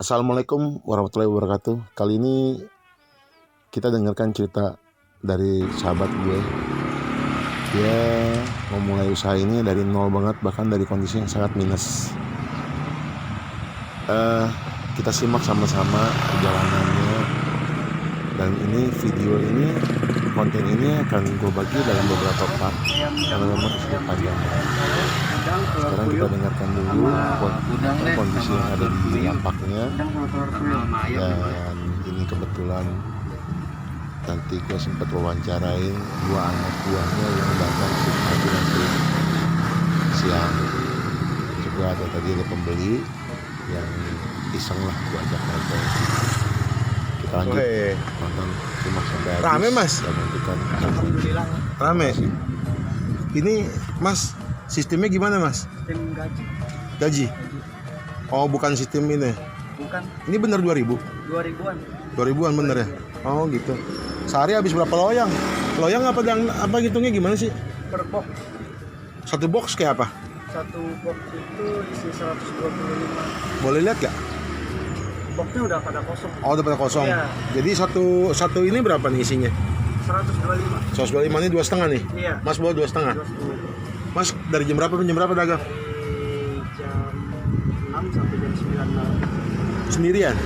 Assalamualaikum warahmatullahi wabarakatuh. Kali ini kita dengarkan cerita dari sahabat gue. Dia memulai usaha ini dari nol banget, bahkan dari kondisi yang sangat minus. Kita simak sama-sama perjalanannya. Dan konten ini akan gue bagi dalam beberapa part karena memang sudah panjang. Sekarang kita dengarkan dulu kondisi yang ada di lampaknya. Dan ini kebetulan nanti gue sempat wawancarain dua anak buahnya yang datang nanti siang. Juga ada pembeli yang iseng lah gue ajak nonton. Kita lanjut nonton, simak sampai habis. Rame mas? Dan nantikan. Alhamdulillah. Rame. Ini mas, sistemnya gimana mas? Sistem Gaji? Oh bukan sistem ini. bukan Ini bener 2000? 2000-an 2000-an bener ya? Oh gitu. Sehari habis berapa loyang? Loyang apa hitungnya gimana sih? per box. Satu box kayak apa? Satu box itu isi 125. Boleh lihat gak? Boxnya udah pada kosong. Oh udah pada kosong. Iya. Jadi satu ini berapa nih isinya? 125. 125 ini 2,5 nih? Iya. Mas bawa 2,5? 2,5. Mas dari jam berapa dagang? Jam 6 sampai jam 9 malam. Sendirian?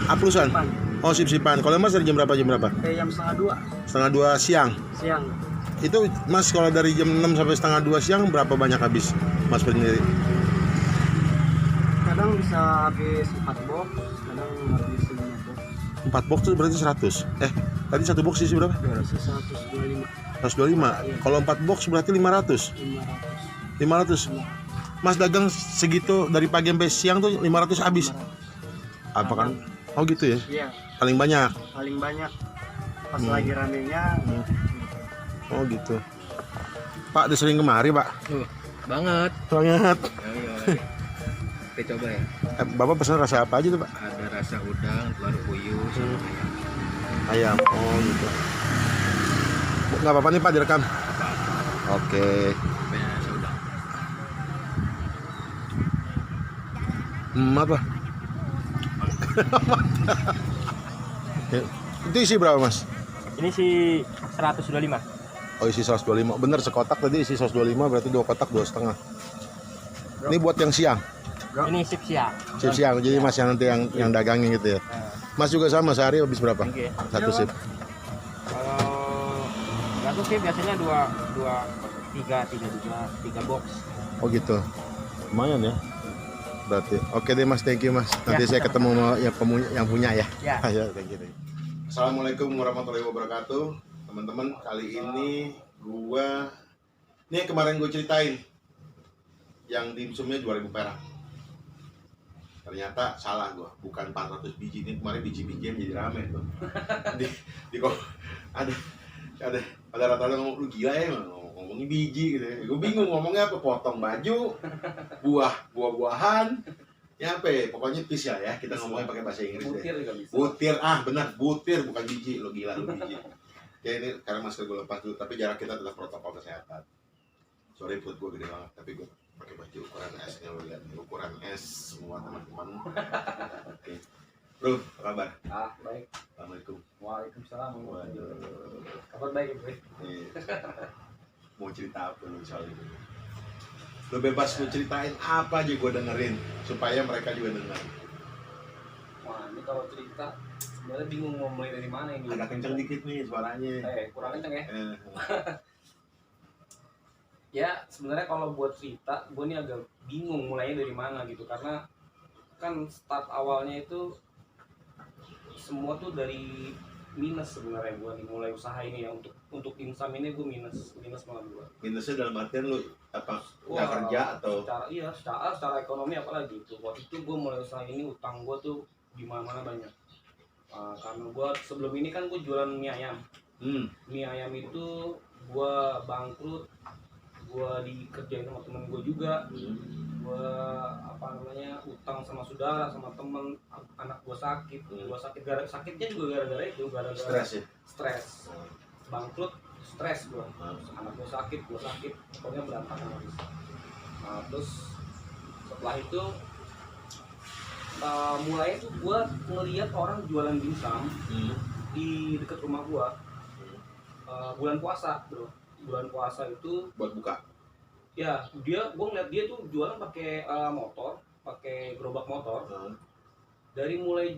Aplusan? Sipan. Oh sip-sipan. Kalau mas dari jam berapa? Jam setengah 2 Setengah 2 siang? siang. Itu mas kalau dari jam 6 sampai setengah 2 siang berapa banyak habis mas sendiri? Kadang bisa habis 4 box, kadang habis 5 box. 4 box itu berarti 100. Tadi satu box isi berapa? Isi 125. 125. Kalau 4 box berarti 500. 500. Mas dagang segitu dari pagi sampai siang tuh 500 habis. Apa kan? Oh gitu ya. Iya, Paling banyak. paling banyak pas lagi ramenya. Oh gitu. Pak, udah sering kemari, Pak? Banget. Banget. Kita coba ya. Bapak pesan rasa apa aja tuh, Pak? Ada rasa udang, telur puyuh, sama ayam. Ayam. Oh gitu. Nggak apa-apa nih, Pak, direkam. Oke. Banyak rasa udang. Apa? Itu isi berapa, Mas? Ini sih 125. Oh, isi 125. Bener, sekotak tadi isi 125, berarti 2 kotak 2,5. Ini buat yang siang. Ini sip siang. Sip siang. Jadi Mas yang nanti yang dagangin gitu ya. Mas juga sama, sehari habis berapa? Oke. Satu sip. Kalau satu sip biasanya 3 box. Oh gitu. Lumayan ya. Berarti. Oke deh Mas, thank you Mas. Nanti saya ketemu sama yang punya ya. Ya. Ya, thank you. Assalamualaikum warahmatullahi wabarakatuh. Teman-teman, kali ini ini yang kemarin gue ceritain. Yang dimsumnya 2000 perak. Ternyata salah gue, bukan 400 biji. Ini kemarin biji-bijian jadi rame tuh. di kok ada rata-rata ngomong, lu gila ya ngomongin biji gitu ya. Gue bingung ngomongnya apa, potong baju, buah-buahan, ya apa ya, pokoknya pis ya, kita ngomongnya pakai bahasa Inggris Butir deh. juga bisa. Butir, benar, butir bukan biji, lo gila lu biji. Ya ini karena masker gue lepas dulu, tapi jarak kita tetap protokol kesehatan. Sorry perut gue gede banget, tapi gue pakai baju ukuran S nya, lo lihat nih, ukuran S semua teman-teman. Oke. Bro, apa kabar? Baik. Assalamualaikum. Waalaikumsalam. Waduh. Kabar baik, Bro. Mau cerita apa lu soal itu? Lu bebas mau ceritain apa aja gue dengerin supaya mereka juga denger. Wah, ini kalau cerita sebenarnya bingung mau mulai dari mana ini. Agak kenceng dikit nih suaranya. Kurang kenceng ya. Eh, Ya, sebenarnya kalau buat cerita, gue nih agak bingung mulainya dari mana gitu, karena kan start awalnya itu semua tuh dari minus sebenarnya gue nih mulai usaha ini ya, untuk insam ini gue minus banget gue. Minusnya dalam artian lu apa? Nggak kerja atau? Secara ekonomi apalagi itu. Waktu itu gue mulai usaha ini, utang gue tuh di mana-mana banyak. Karena gue sebelum ini kan gue jualan mie ayam. Mie ayam itu gue bangkrut, gue dikerjain sama temen gue juga. Gue utang sama saudara, sama temen, anak gue sakit. Gue sakitnya juga gara-gara itu, stres. Bangkrut, stres gue. Anak gue sakit, pokoknya berantakan habis. Terus setelah itu mulai tuh gue ngeliat orang jualan dimsum di dekat rumah gue. Bulan puasa bro, bulan puasa itu Buat buka. ya gue ngeliat dia tuh jualan pakai motor, pakai gerobak motor. Dari mulai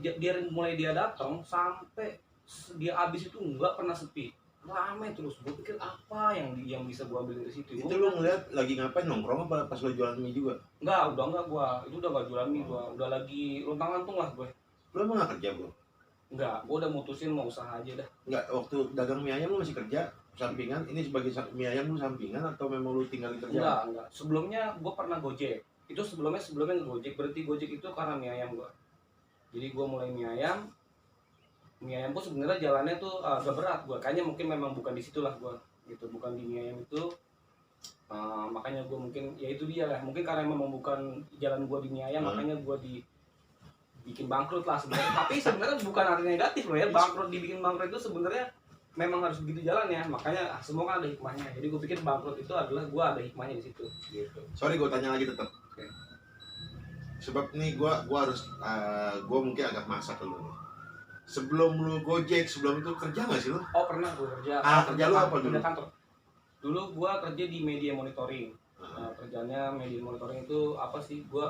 dia datang sampai dia habis itu nggak pernah sepi, ramai terus. Gue pikir apa yang bisa gue ambil dari situ. Itu lu ngeliat lagi ngapain, nongkrong apa pas lu jualan mie juga? Udah enggak, itu udah gak jualan mie. Gua udah lagi lontang-lantung lah gue. Lu emang gak kerja bro? Enggak, gue udah mutusin mau usaha aja dah. Enggak, waktu dagang mie ayam lu masih kerja sampingan? Ini sebagai mie ayam lu sampingan atau memang lu tinggal di kerja? Enggak. Sebelumnya gue pernah Gojek. Itu sebelumnya Gojek. Berarti Gojek itu karena mie ayam gue. Jadi gue mulai mie ayam. Mie ayam pun sebenarnya jalannya tuh agak berat gue. Kayaknya mungkin memang bukan di situlah gue. Gitu, bukan di mie ayam itu. Makanya gue mungkin, ya itu dia lah. Mungkin karena memang bukan jalan gue di mie ayam, makanya gue bikin bangkrut lah sebenarnya. Tapi sebenarnya bukan arti negatif loh ya. Dibikin bangkrut itu sebenarnya memang harus begitu jalannya. Makanya semua kan ada hikmahnya. Jadi gue pikir bangkrut itu adalah gue ada hikmahnya di situ. Gitu. Sorry, gue tanya lagi tetap. Oke. Sebab nih gue harus, gue mungkin agak masak ke lu nih. Sebelum lu Gojek, sebelum itu kerja nggak sih lu? Oh pernah gue kerja. Kerja lu apa dulu? Kerja kantor. Dulu gue kerja di media monitoring. Kerjanya media monitoring itu apa sih? Gue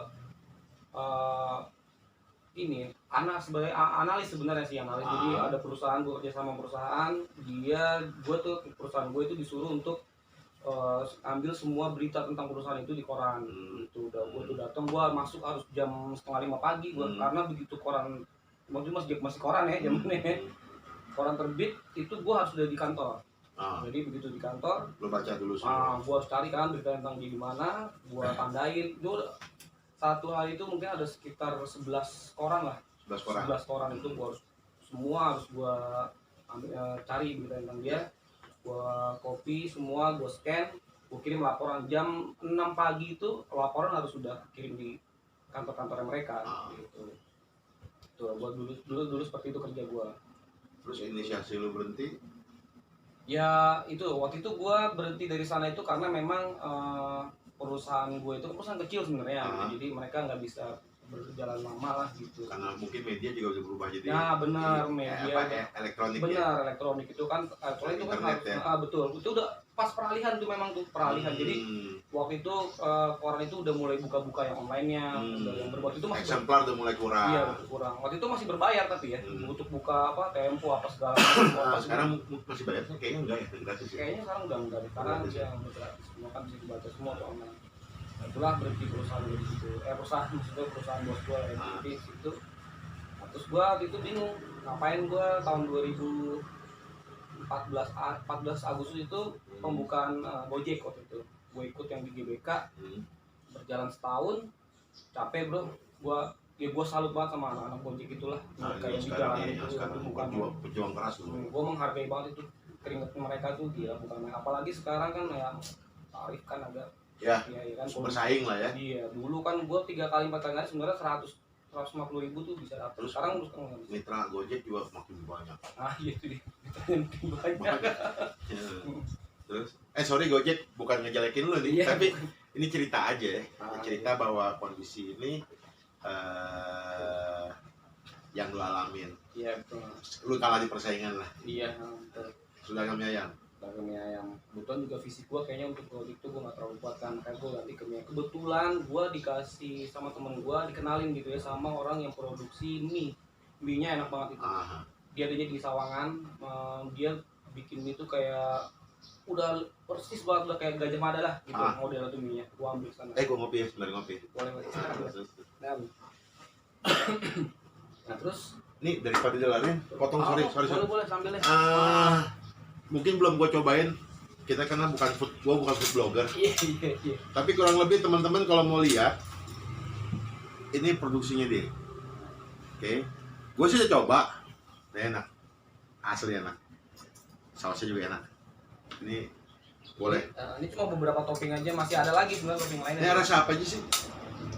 sebagai analis sebenarnya sih, analis. Jadi ada perusahaan, gue kerja sama perusahaan. Perusahaan gue itu disuruh untuk ambil semua berita tentang perusahaan itu di koran. Itu udah gue tuh datang, gue masuk harus jam 4:30 pagi gue, karena begitu koran masih koran ya zamannya. Koran terbit itu gue harus udah di kantor. Jadi begitu di kantor, Lu baca dulu semua. gue harus cari kan berita tentang di mana, gue tandain. Itu satu hari itu mungkin ada sekitar 11 koran lah. 11 koran. 11 koran itu gue harus gue cari berita tentang dia. Gue copy semua, gue scan, gue kirim laporan. Jam 6 pagi itu laporan harus sudah kirim di kantor-kantor mereka. Gitu. Tuh, gue dulu seperti itu kerja gue. Terus inisiasi lu berhenti? Ya itu waktu itu gue berhenti dari sana itu karena memang perusahaan gue itu perusahaan kecil sebenarnya. Jadi mereka nggak bisa berjalan lama lah gitu. Karena mungkin media juga udah berubah jadi. Ya benar, media. Elektronik benar, ya. elektronik itu kan, elektronik itu kan Internet harus, ya. betul. Itu udah pas peralihan tuh, memang tuh peralihan. Jadi waktu itu koran itu udah mulai buka-buka yang online-nya, udah yang berbuat itu masih eksemplar udah mulai kurang. Iya, kurang. Waktu itu masih berbayar tapi ya, untuk buka Tempo apa segala macam. Sekarang masih bayar? Kayaknya enggak ya, gratis ya. Kayaknya sekarang udah enggak, karena dia gratis, semua kan bisa dibaca semua tuh online. Itulah berhenti perusahaan gue di situ. Perusahaan bos gue ya, di situ. Nah, terus gue waktu itu bingung ngapain. Gue tahun 14 Agustus itu pembukaan Gojek waktu itu. Gue ikut yang di GBK, berjalan setahun, capek bro. Gue salut banget sama anak-anak Gojek itulah. Mereka yang di jalan itu bukan pejuang keras dulu. Gue menghargai banget itu keringat mereka tuh, gila bukan main. Apalagi sekarang kan ya tarif kan agak ya kan bersaing lah ya. Iya, dulu kan gue 3 kali 4 kali sebenarnya 150.000 tuh bisa dapat. Terus sekarang udah nggak bisa. Mitra Gojek juga makin banyak. Iya itu dia. Banyak. Terus sorry Gojek, bukan ngejelekin lu nih, tapi ini cerita aja ya. Cerita bahwa kondisi ini yang lu alamin. Iya betul. Lu kalah di persaingan lah. Iya betul. Sudah kami ayam. Mie ayam. Kebetulan juga fisik gue kayaknya untuk Gojek itu gue gak terlalu kuat kan, kayak gue ganti ke mie. Kebetulan gue dikasih sama temen gue, dikenalin gitu ya sama orang yang produksi mie-nya enak banget itu. Dia adanya di Sawangan, dia bikin mie tuh kayak udah persis banget, udah kayak Gajah Mada lah gitu model tuh mie-nya. Gue ambil sana. Gue ngopi ya, sebenarnya ngopi. Boleh. Nah terus nih daripada jalanin, potong sorry. Boleh sambil deh. Mungkin belum gue cobain, kita karena gue bukan food blogger. Iya. Tapi kurang lebih teman-teman kalau mau lihat, ini produksinya dia. Oke. Gue sih udah coba, enak, asli enak, sausnya juga enak. Ini boleh. Ini cuma beberapa topping aja, masih ada lagi sebenarnya topping lainnya. Ini rasa apa aja sih?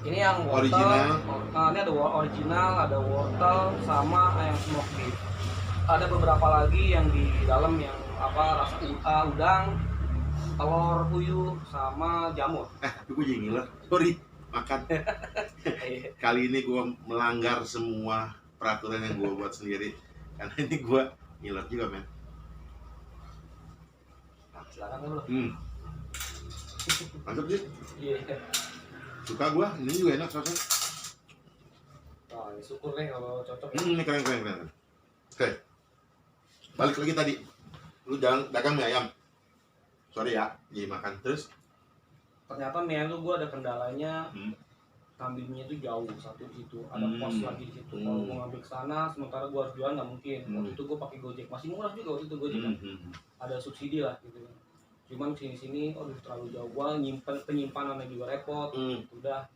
Ini yang wortel, original. Ini ada original, ada wortel sama yang smoked beef. Ada beberapa lagi yang di dalam yang rasa udang, telur puyuh sama jamur. Tapi gue jadi ngiler. Sorry, makan. Kali ini gue melanggar semua peraturan yang gue buat sendiri karena ini gue ngiler juga men. Silakan dulu. Mantap sih, Iya. suka gue. Ini juga enak sosnya. Wah, ya syukur deh kalau cocok. Ini keren. Oke, balik lagi tadi. Lu jangan dagang mie ayam. Sorry ya, jadi makan terus. Ternyata mie ayam tuh gue ada kendalanya. Ngambilnya itu jauh, satu di situ, ada pos lagi di situ. Kalau gue ngambil ke sana, sementara gue harus jualan nggak mungkin. Waktu itu gue pakai Gojek, masih murah juga waktu itu Gojek kan. Ada subsidi lah gitu. Cuman sini, aduh terlalu jauh. Gue penyimpanannya juga repot. Udah.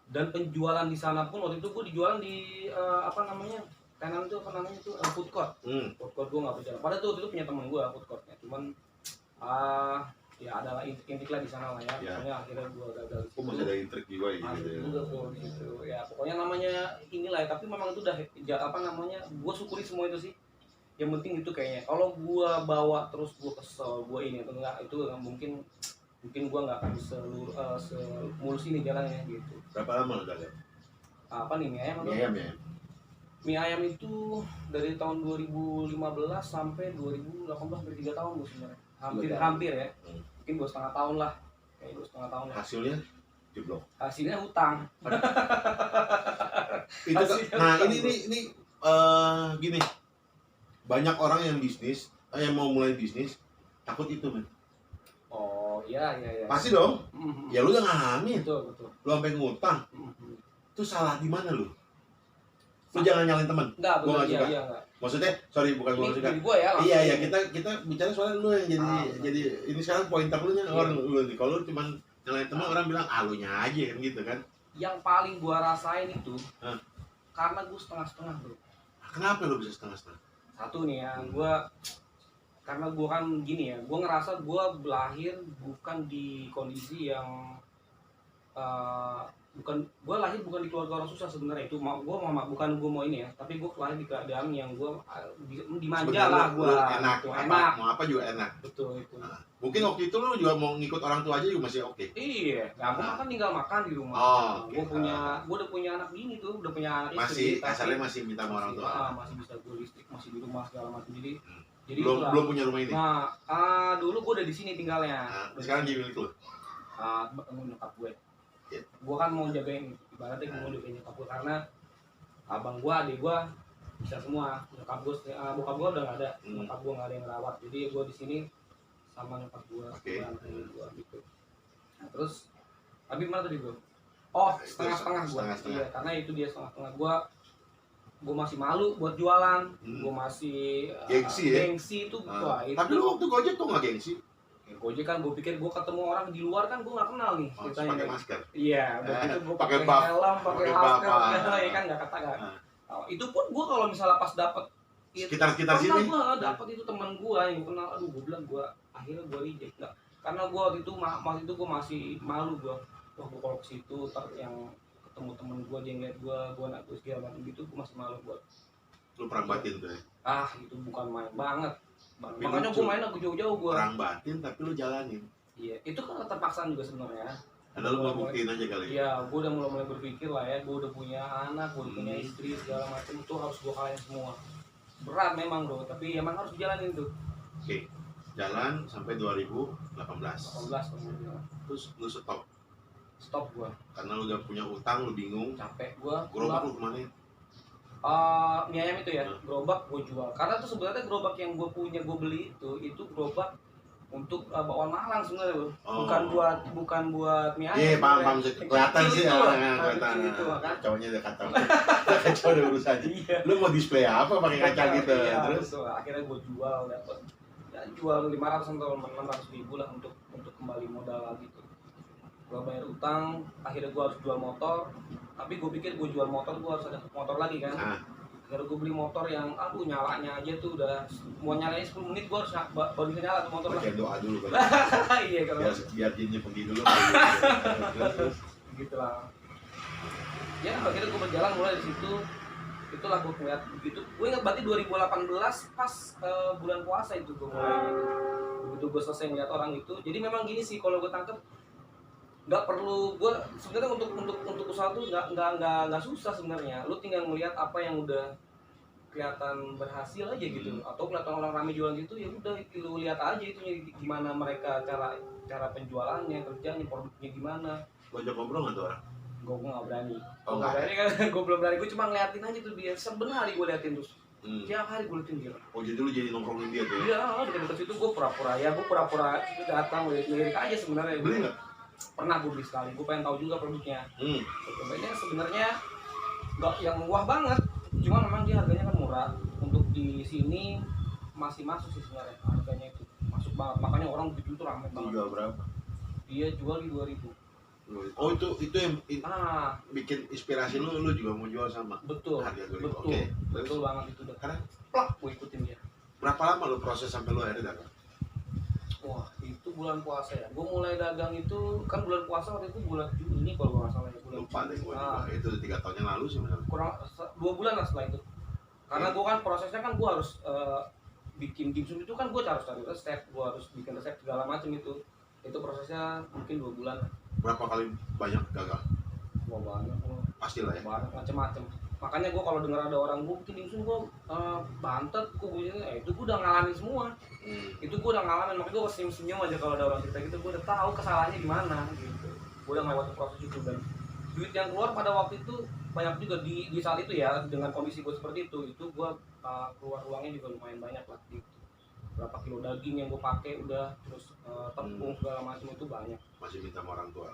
Dan penjualan di sana pun waktu itu gue dijualan di tenan itu food court. Food court gue nggak berjalan. Padahal tuh waktu itu punya teman gue food courtnya. Cuman ya adalah intik lah di sana lah ya. Pokoknya akhirnya gue gagal di situ. Masih ada intrik juga ya gitu ya. Juga tuh di situ. Ya pokoknya namanya inilah ya. Tapi memang itu udah gue syukuri semua itu sih. Yang penting itu kayaknya. Kalau gue bawa terus gue kesel, gue ini atau enggak, itu mungkin gue nggak akan semulus ini jalannya gitu. Berapa lama lo dagang? Apa nih mie ayam? Mie ayam ya. Mie ayam itu dari tahun 2015 sampai 2018 hampir 3 tahun gue sebenarnya. Hampir ya. Mungkin 2,5 tahun lah. Kayak 2,5 tahun lah. Hasilnya jeblok. Hasilnya hutang. Itu Hasilnya nah hutang, ini gini. Banyak orang yang bisnis, yang mau mulai bisnis takut itu men. Oh iya. Pasti dong. Ya lu jangan ngalamin. Betul. Lu sampai ngutang. Itu salah di mana lu? Lu jangan nyalain teman. Enggak, Gua nggak suka. iya enggak. Maksudnya, sorry bukan gua nggak suka. Ini gue ya. Iya kita bicara soal lu yang jadi ini sekarang pointer lu nya orang lu nih. Kalau lu cuman nyalain teman orang bilang lu nya aja kan gitu kan. Yang paling gua rasain itu karena gua setengah-setengah bro. Kenapa lu bisa setengah-setengah? Satu nih ya, karena gue kan gini ya, gue ngerasa gue lahir bukan di kondisi yang gue lahir bukan di keluarga orang susah sebenarnya. Itu bukan gue mau ini ya, tapi gue lahir di keadaan yang gue dimanja lah gue. Enak, Enak. mau apa juga enak. Betul itu. Nah, mungkin waktu itu lu juga mau ngikut orang tua aja juga masih oke. Iya, gampang kan tinggal makan di rumah. Okay. Gue udah punya anak bini tuh, udah punya anak Masih istri. kasarnya masih minta sama orang tua. Masih bisa gue listrik, masih di rumah segala macam. Jadi belum punya rumah ini. Nah, dulu gue udah di sini tinggalnya. Sekarang jadi milik lu. Nyokap gue. Yeah. Gue kan mau jagain, ibaratnya gue mau jagain nyokap gue karena abang gue, adik gue bisa semua. Bokap gue udah nggak ada. Nyokap gue nggak ada yang ngerawat. Jadi gue di sini sama nyokap gue, gue gitu. Nah, terus, tapi mana tadi gue? Oh, setengah-setengah gue. Iya, karena itu dia setengah-setengah gue. Gue masih malu buat jualan, gue masih gengsi itu. Wah, itu. Tapi lu waktu Gojek tuh nggak gengsi? Gojek kan gue pikir gue ketemu orang di luar kan gue nggak kenal nih. Pakai masker. Iya, begitu gue pakai buff, helm, pakai masker, ya kan nggak kata kan. Itu pun gue kalau misalnya pas dapet sekitar sini. Gue dapet itu teman gue yang gue kenal, aduh gue bilang gue akhirnya gue reject nggak. Karena gue waktu itu gue masih malu gue. Wah gue kalau ke situ yang ketemu temen gue dia ngeliat gue nak gue segala macam gitu, gue masih malu buat. Lu perang batin tuh ya? Itu bukan main banget. Makanya gue main aku jauh-jauh gue. Perang batin tapi lu jalanin. Iya, itu kan keterpaksaan juga sebenarnya. Ada lu mau buktiin aja kali. Iya, gue udah mulai berpikir lah ya, gue udah punya anak, gue udah punya istri segala macam, itu harus gue kalahin semua. Berat memang bro, tapi emang harus dijalanin tuh. Oke, jalan sampai 2018. 18 kemudian. Terus lu stop Gue. karena lu udah punya utang, lu bingung. Capek gue. Gerobak lu kemana? Mie ayam itu ya, gerobak gue jual. Karena tuh sebenarnya gerobak yang gue punya, gue beli itu gerobak untuk bawaan malang sebenarnya loh. Bukan buat mie ayam. Iya, paham kelihatan sih kelihatan. Itu kan. Kacaunya udah kacau. Kacau udah urusan. Iya. Lu mau display apa pakai kaca gitu? Iya, Terus akhirnya gue jual, dapat ya jual 500 atau 600 ribu lah untuk kembali modal lagi tuh. Gue bayar utang, akhirnya gue harus jual motor. Tapi gue pikir gue jual motor, gue harus ada motor lagi kan. Akhirnya gue beli motor yang nyalanya aja tuh udah mau nyalain 10 menit gue harus baru bisa nyala tuh motor lah. pakai doa dulu kan. Iya kalau biar jinnya pergi dulu. gitu lah. Ya akhirnya gue berjalan mulai dari situ. Itulah gue ngeliat begitu. Gue ingat berarti 2018 pas bulan puasa itu gue mulai. Begitu gue selesai ngeliat orang itu. Jadi memang gini sih kalau gue tangkep, nggak perlu gue sebenarnya untuk usaha tuh nggak susah sebenarnya. Lu tinggal melihat apa yang udah kelihatan berhasil aja gitu, atau kelihatan orang ramai jualan gitu, ya udah lu lihat aja itu gimana mereka cara penjualannya, kerjanya, produknya gimana. Lo ajak ngobrol nggak tuh orang? Gue nggak berani. Oh, Nggak nggak. berani kan? Gue belum berani. Gue cuma ngeliatin aja tuh dia. Sebenarnya gue liatin terus. Tiap hari gue liatin dia. Oh jadi lu jadi nongkrongin dia tuh ya? Iya, dekat-dekat situ gue pura-pura datang lirik aja sebenarnya. Beli nggak? Pernah gue beli sekali. Gue pengen tahu juga produknya. Hmm. Sebenarnya nggak yang wah banget. Cuma memang dia harganya kan murah. Untuk di sini masih masuk sih sebenarnya harganya itu masuk banget. Makanya orang begitu tuh ramai banget. Jual berapa? Dia jual di 2000. Oh itu yang Ah, bikin inspirasi lu juga mau jual sama betul. harga 2000. Betul. Oke. Betul banget itu udah. Karena Plak, gue ikutin dia. berapa lama lu proses sampai lu akhirnya dagang? Wah, itu bulan puasa ya. Gue mulai dagang itu kan bulan puasa waktu itu bulan Juni kalau gue nggak salah ya. Bulan Lupa deh gue Ah, juga. Itu udah 3 tahun yang lalu sih sebenarnya. kurang 2 bulan lah setelah itu. Karena gue kan prosesnya kan gue harus bikin dimsum itu kan gue harus cari resep, gue harus bikin resep segala macam itu. Itu prosesnya mungkin 2 bulan. Berapa kali banyak gagal? Wah banyak, Pastilah ya. banyak macam-macam. Makanya gue kalau dengar ada orang gue bikin dimsum gue bantet, itu gue udah ngalamin semua. Itu gue udah ngalamin, makanya gue senyum-senyum aja kalau ada orang cerita gitu. Gue udah tahu kesalahannya di mana gitu. Gue udah ngelewatin proses itu dan duit yang keluar pada waktu itu banyak juga di saat itu ya, dengan kondisi gue seperti itu gue keluar uangnya juga lumayan banyak lah gitu. Berapa kilo daging yang gue pakai udah, terus tepung segala macam itu banyak. Masih minta sama orang tua.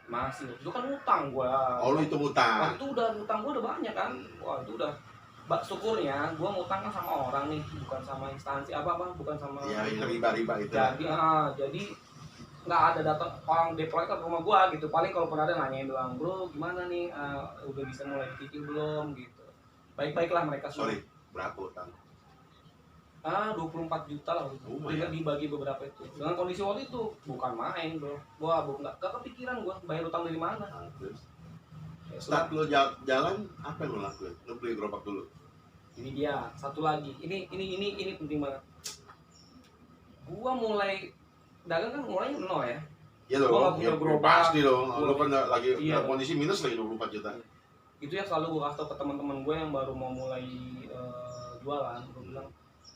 Masih itu kan utang gue. Oh lu itu Wah, utang. itu udah utang gue udah banyak kan. Wah itu udah syukurnya gue ngutang kan sama orang nih, bukan sama instansi bukan sama Ya yang riba-riba itu. jadi nggak ada datang orang deploy ke rumah gua gitu. Paling kalau pernah ada nanyain doang, bro gimana nih, udah bisa mulai dicicil belum gitu. Baik-baiklah mereka semua. Sorry, berapa utang? 24 juta lah gitu. Lumayan. Dibagi beberapa itu. Dengan kondisi waktu itu bukan main bro. Gua nggak kepikiran gua bayar utang dari mana. Nah, terus Ya, start lu jalan apa yang lu lakuin? Lu beli gerobak dulu. ini dia satu lagi. Ini penting banget. Gua mulai dagang kan mulainya nol ya. Iya Gua nggak dong, punya ya, gerobak. pasti dong. Lu kan lagi Iya. dalam kondisi minus lagi 24 juta. Itu yang selalu gue kasih tau ke teman-teman gue yang baru mau mulai jualan. Gue bilang,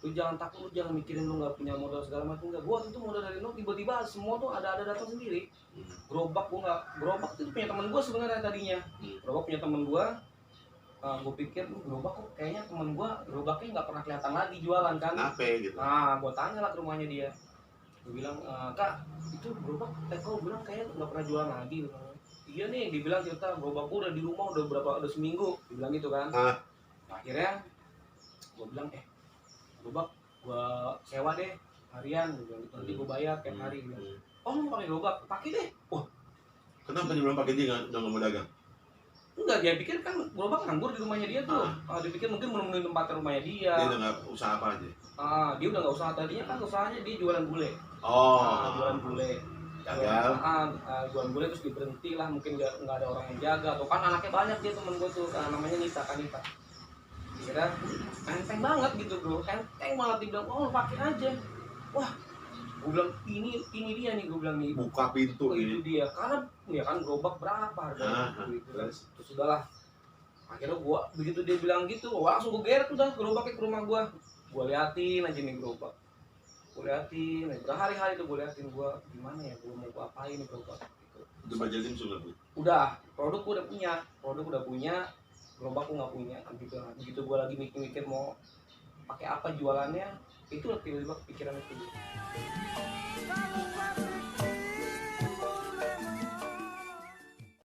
lu jangan takut, lu jangan mikirin lu nggak punya modal segala macam. Enggak, gue waktu itu modal dari nol, tiba-tiba semua tuh ada datang sendiri. Gerobak itu punya teman gue sebenarnya tadinya. Gerobak punya teman gue. Gue pikir gerobak kok kayaknya teman gue gerobaknya nggak pernah kelihatan lagi jualan kan. Kenapa gitu? Nah, gue tanya lah ke rumahnya dia. Gue bilang, kak itu gerobak, kau bilang kayaknya nggak pernah jualan lagi. Iya nih, dibilang cerita gerobak udah di rumah udah seminggu, dibilang gitu kan. Akhirnya gue bilang gerobak gue sewa deh harian, gue bilang gitu, nanti gue bayar tiap hari. Dia bilang, oh lu pakai gerobak, pakai deh. Wah Kenapa dia bilang pakai dia nggak mau dagang? enggak, dia pikir kan gerobak nganggur di rumahnya dia tuh. Dia pikir mungkin menemukan tempat rumahnya dia. Dia udah nggak usaha apa aja. Dia udah nggak usaha, tadinya kan usahanya dia jualan gulai. Jualan gulai. Gagal. Jualan gulai terus diberhenti lah, mungkin nggak ada orang yang jaga, atau kan anaknya banyak dia temen gue tuh, namanya Nita. Kira enteng banget gitu bro, enteng banget, dibilang oh pakai aja. Wah, gue bilang ini dia nih, gue bilang nih Buka pintu itu ini. dia, karena ya kan gerobak berapa harganya gitu kan. Terus udahlah, akhirnya gue begitu dia bilang gitu, langsung gue geret udah gerobaknya ke rumah gue liatin aja nih gerobak. Gue liatin, berhari-hari tuh gue liatin, gue gimana ya, gue mau apain nih gerobak gitu. Itu belajar dimsum lagi. Udah, produk gue udah punya, gerobak gue nggak punya. Begitu gue lagi mikir mau pakai apa jualannya, itu tiba-tiba pikiran itu.